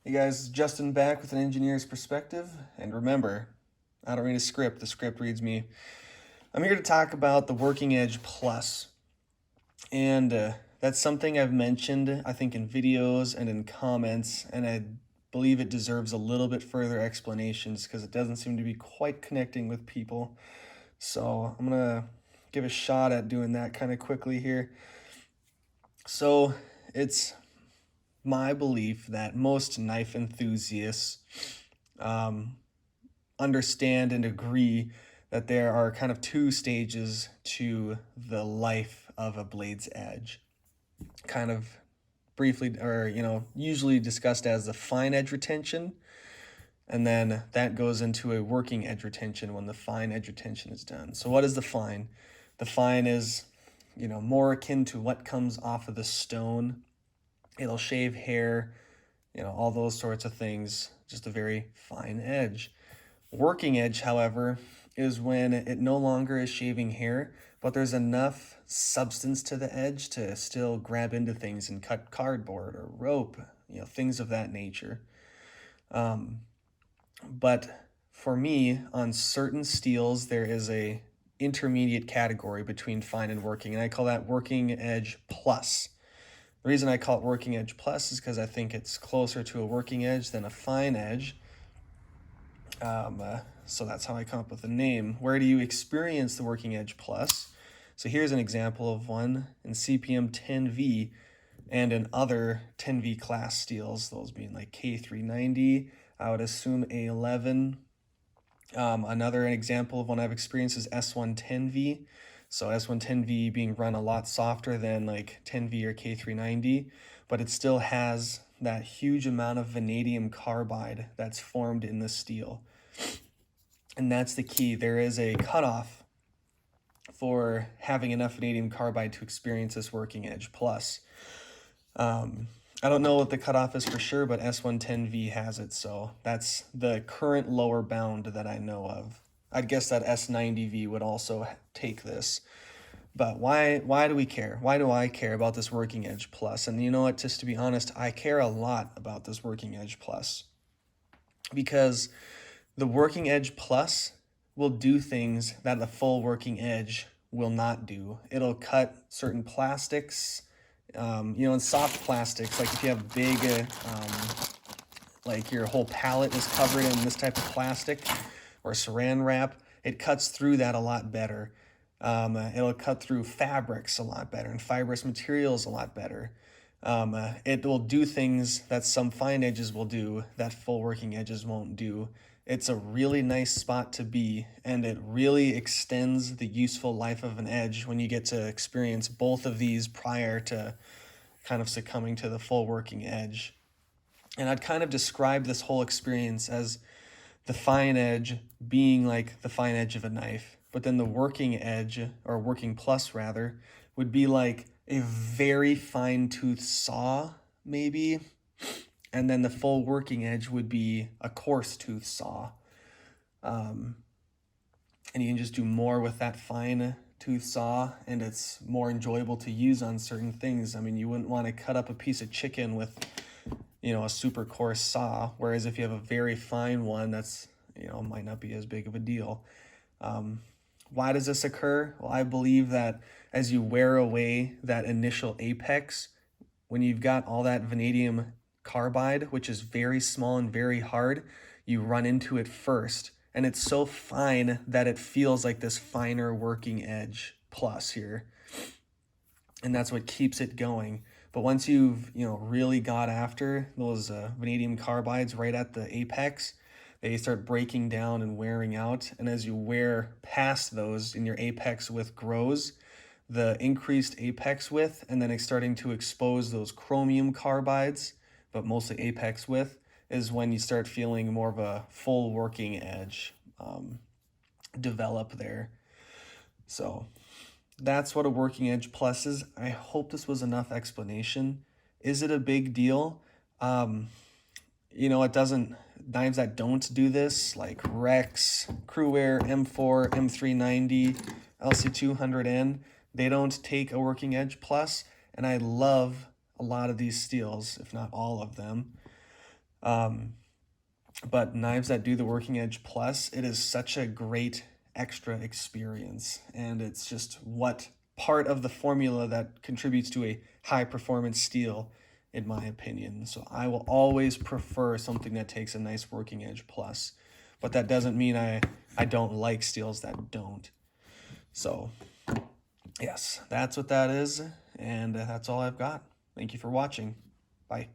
Hey guys, Justin back with an engineer's perspective. And remember, I don't read a script, the script reads me. I'm here to talk about the Working Edge Plus. And that's something I've mentioned, I think, in videos and in comments. And I believe it deserves a little bit further explanations because it doesn't seem to be quite connecting with people. So I'm going to give a shot at doing that kind of quickly here. So it's my belief that most knife enthusiasts um, understand and agree that there are kind of two stages to the life of a blade's edge. Kind of briefly, or usually discussed as the fine edge retention, and then that goes into a working edge retention when the fine edge retention is done. So, what is the fine? The fine is, more akin to what comes off of the stone. It'll shave hair, all those sorts of things, just a very fine edge. Working edge, however, is when it no longer is shaving hair, but there's enough substance to the edge to still grab into things and cut cardboard or rope, things of that nature. But for me, on certain steels, there is a intermediate category between fine and working, and I call that working edge plus. The reason I call it working edge plus is because I think it's closer to a working edge than a fine edge. So that's how I come up with the name. Where do you experience the working edge plus? So here's an example of one in CPM 10V and in other 10V class steels, those being like K390, I would assume A11. Another example of one I've experienced is S110V. So S110V being run a lot softer than like 10V or K390, but it still has that huge amount of vanadium carbide that's formed in the steel. And that's the key. There is a cutoff for having enough vanadium carbide to experience this working edge plus. I don't know what the cutoff is for sure, but S110V has it, so that's the current lower bound that I know of. I'd guess that S90V would also take this. But why do we care? Why do I care about this working edge plus? And you know what, just to be honest, I care a lot about this working edge plus. Because the working edge plus will do things that the full working edge will not do. It'll cut certain plastics, in soft plastics, like if you have big, like your whole pallet is covered in this type of plastic or saran wrap, it cuts through that a lot better. It'll cut through fabrics a lot better and fibrous materials a lot better. It will do things that some fine edges will do that full working edges won't do. It's a really nice spot to be, and it really extends the useful life of an edge when you get to experience both of these prior to kind of succumbing to the full working edge. And I'd kind of describe this whole experience as the fine edge being like the fine edge of a knife, but then the working edge, or working plus rather, would be like a very fine tooth saw, maybe. And then the full working edge would be a coarse tooth saw. And you can just do more with that fine tooth saw, and it's more enjoyable to use on certain things. I mean, you wouldn't want to cut up a piece of chicken with, a super coarse saw, whereas if you have a very fine one, that's, might not be as big of a deal. Why does this occur? Well, I believe that as you wear away that initial apex, when you've got all that vanadium carbide, which is very small and very hard, you run into it first. And it's so fine that it feels like this finer working edge plus here. And that's what keeps it going. But once you've, really got after those vanadium carbides right at the apex, they start breaking down and wearing out. And as you wear past those and your apex width grows, the increased apex width and then it's starting to expose those chromium carbides, but mostly apex width, is when you start feeling more of a full working edge develop there. So that's what a working edge plus is. I hope this was enough explanation. Is it a big deal? It doesn't, knives that don't do this, like Rex, Cruwear, M4, M390, LC200N, they don't take a working edge plus, and I love a lot of these steels, if not all of them. But knives that do the Working Edge Plus, it is such a great extra experience. And it's just what part of the formula that contributes to a high performance steel, in my opinion. So I will always prefer something that takes a nice Working Edge Plus. But that doesn't mean I don't like steels that don't. So yes, that's what that is. And that's all I've got. Thank you for watching. Bye.